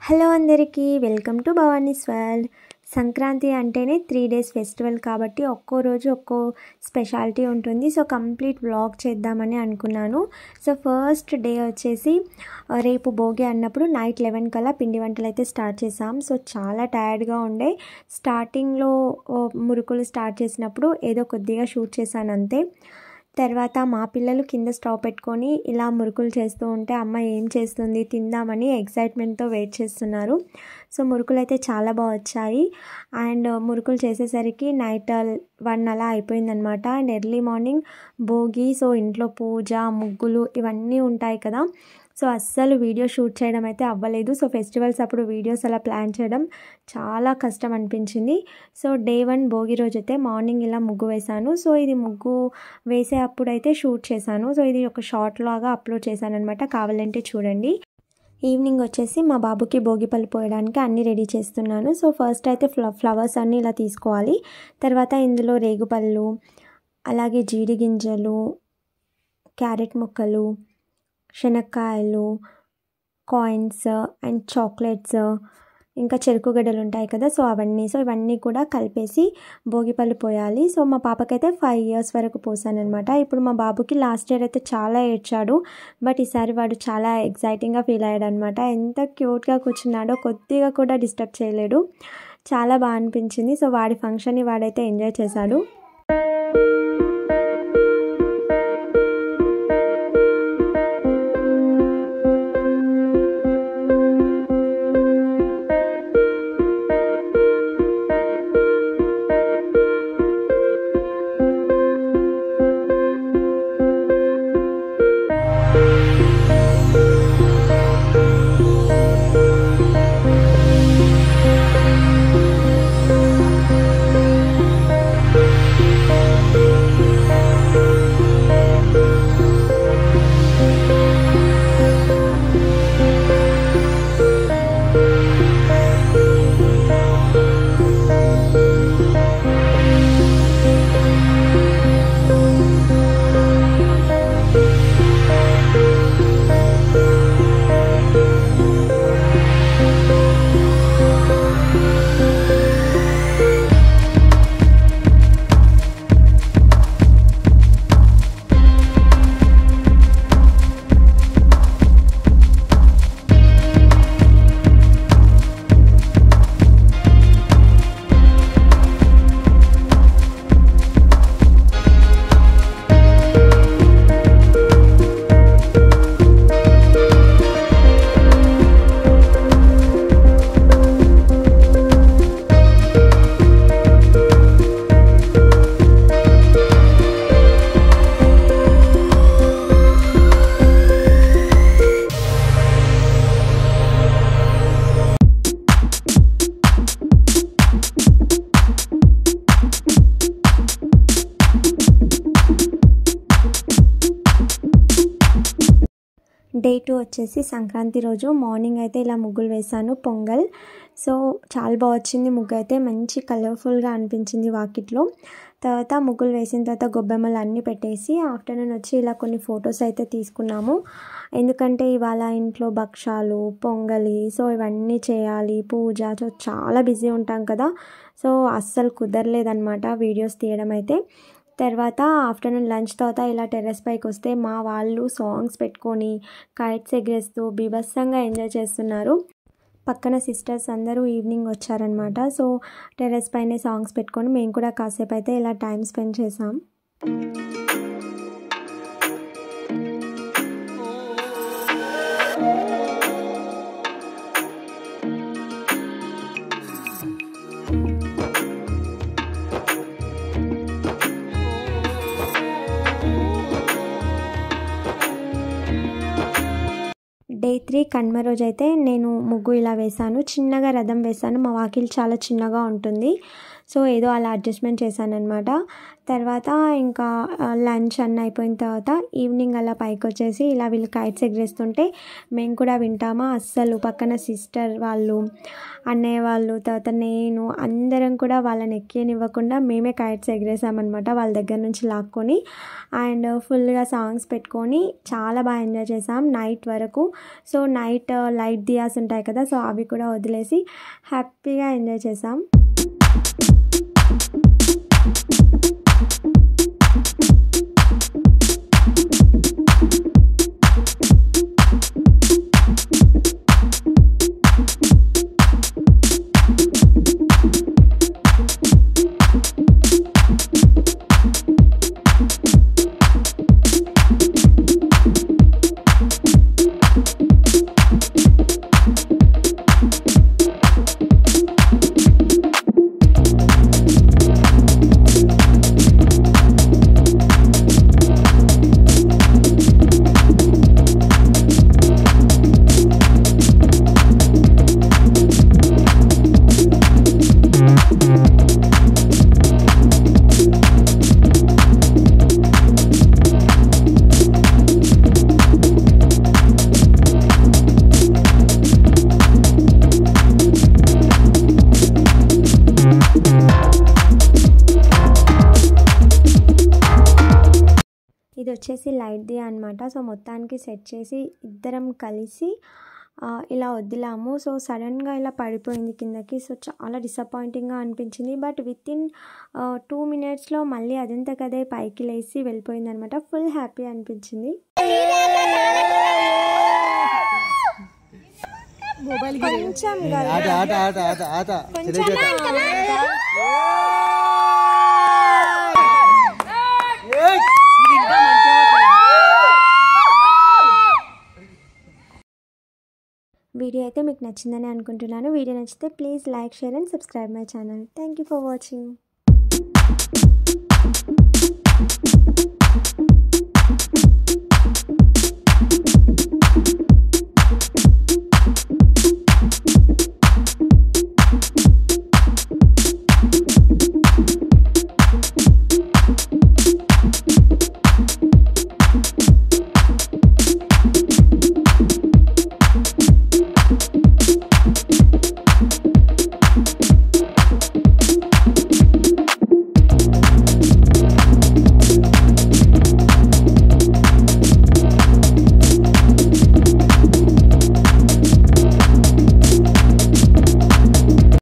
Hello అందరికీ welcome to Bhavani's world. Sankranti అంటేనే 3 days festival కాబట్టి ఒక్కో రోజు ఒక్కో స్పెషాలిటీ ఉంటుంది. సో కంప్లీట్ వ్లాగ్ చేద్దామని అనుకున్నాను. సో ఫస్ట్ డే వచ్చేసి రేపు భోగి అన్నప్పుడు నైట్ 11 కల్లా పిండి వంటలు అయితే స్టార్ట్ చేసాం. సో చాలా టైర్డ్గా ఉండే. స్టార్టింగ్లో మురుకులు స్టార్ట్ చేసినప్పుడు ఏదో కొద్దిగా షూట్ చేశాను అంతే. తర్వాత మా పిల్లలు కింద స్టవ్ పెట్టుకొని ఇలా మురుకులు చేస్తూ ఉంటే అమ్మ ఏం చేస్తుంది తిందామని ఎక్సైట్మెంట్తో వెయిట్ చేస్తున్నారు. సో మురుకులు అయితే చాలా బాగా వచ్చాయి. అండ్ మురుకులు చేసేసరికి నైట్ 1 అలా అయిపోయిందనమాట. And early morning Bhogi. So ఇంట్లో పూజ, ముగ్గులు ఇవన్నీ ఉంటాయి కదా. సో అస్సలు వీడియో షూట్ చేయడం అయితే అవ్వలేదు. సో ఫెస్టివల్స్ అప్పుడు వీడియోస్ అలా ప్లాన్ చేయడం చాలా కష్టం అనిపించింది. సో డే 1 భోగి రోజైతే మార్నింగ్ ఇలా ముగ్గు వేశాను. సో ఇది ముగ్గు వేసే అప్పుడు అయితే షూట్ చేశాను. సో ఇది ఒక షార్ట్ లాగా అప్లోడ్ చేశాను అనమాట, కావాలంటే చూడండి. ఈవినింగ్ వచ్చేసి మా బాబుకి భోగిపళ్ళు పోయడానికి అన్నీ రెడీ చేస్తున్నాను. సో ఫస్ట్ అయితే ఫ్లవర్స్ అన్నీ ఇలా తీసుకోవాలి. తర్వాత ఇందులో రేగుపళ్ళు, అలాగే జీడి గింజలు, క్యారెట్ ముక్కలు, శనక్కాయలు, కాయిన్స్ అండ్ చాక్లెట్స్, ఇంకా చెరుకు గడ్డలు ఉంటాయి కదా. సో ఇవన్నీ కూడా కలిపేసి భోగిపళ్ళు పోయాలి. సో మా పాపకైతే 5 years వరకు పోసాను అనమాట. ఇప్పుడు మా బాబుకి లాస్ట్ ఇయర్ అయితే చాలా ఏడ్చాడు, బట్ ఈసారి వాడు చాలా ఎక్సైటింగ్గా ఫీల్ అయ్యాడు అనమాట. ఎంత క్యూట్గా కూర్చున్నాడో, కొద్దిగా కూడా డిస్టర్బ్ చేయలేడు. చాలా బాగా అనిపించింది. సో వాడి ఫంక్షన్ని వాడైతే ఎంజాయ్ చేశాడు. డే 2 వచ్చేసి సంక్రాంతి రోజు మార్నింగ్ అయితే ఇలా ముగ్గులు వేశాను, పొంగల్. సో చాలా బాగా వచ్చింది ముగ్గు అయితే, మంచి కలర్ఫుల్గా అనిపించింది వాకిట్లో. తర్వాత ముగ్గులు వేసిన తర్వాత గొబ్బెమ్మలు అన్నీ పెట్టేసి ఆఫ్టర్నూన్ వచ్చి ఇలా కొన్ని ఫొటోస్ అయితే తీసుకున్నాము. ఎందుకంటే ఇవాళ ఇంట్లో భక్షాలు, పొంగలి, సో ఇవన్నీ చేయాలి, పూజ. సో చాలా బిజీ ఉంటాం కదా. సో అస్సలు కుదరలేదన్నమాట వీడియోస్ తీయడం అయితే. తర్వాత ఆఫ్టర్నూన్ లంచ్ తర్వాత ఇలా టెర్రస్ పైకి వస్తే మా వాళ్ళు సాంగ్స్ పెట్టుకొని కైట్స్ ఎగరేస్తూ బీభత్సంగా ఎంజాయ్ చేస్తున్నారు. పక్కన సిస్టర్స్ అందరూ ఈవినింగ్ వచ్చారనమాట. సో టెర్రస్ పైనే సాంగ్స్ పెట్టుకొని మేము కూడా కాసేపు అయితే ఇలా టైం స్పెండ్ చేసాం. డే 3 కనుమ రోజు అయితే నేను ముగ్గు ఇలా వేశాను, చిన్నగా రథం వేశాను. మా వాకిలి చాలా చిన్నగా ఉంటుంది. సో ఏదో అలా అడ్జస్ట్మెంట్ చేశానన్నమాట. తర్వాత ఇంకా లంచ్ అన్నీ అయిపోయిన తర్వాత ఈవినింగ్ అలా పైకి వచ్చేసి ఇలా వీళ్ళు కైట్స్ ఎగరేస్తుంటే మేము కూడా వింటామా అస్సలు. పక్కన సిస్టర్ వాళ్ళు, అన్నయ్య వాళ్ళు, తర్వాత నేను అందరం కూడా వాళ్ళని ఎక్కినివ్వకుండా మేమే కైట్స్ ఎగరేసామన్నమాట వాళ్ళ దగ్గర నుంచి లాక్కొని. అండ్ ఫుల్గా సాంగ్స్ పెట్టుకొని చాలా బాగా ఎంజాయ్ చేసాం నైట్ వరకు. సో నైట్ లైట్ దియాస్ ఉంటాయి కదా, సో అవి కూడా వదిలేసి హ్యాపీగా ఎంజాయ్ చేసాం. ఇది వచ్చేసి లైట్ ది అనమాట. సో మొత్తానికి సెట్ చేసి ఇద్దరం కలిసి ఇలా వదిలాము. సో సడన్గా ఇలా పడిపోయింది కిందకి. సో చాలా డిసప్పాయింటింగ్గా అనిపించింది. బట్ విత్ ఇన్ 2 minutesలో మళ్ళీ అదంతా కదే పైకి లేచి వెళ్ళిపోయింది అనమాట. ఫుల్ హ్యాపీ అనిపించింది. వీడియో అయితే మీకు నచ్చిందని అనుకుంటున్నాను. వీడియో నచ్చితే please like, share and subscribe my channel. Thank you for watching.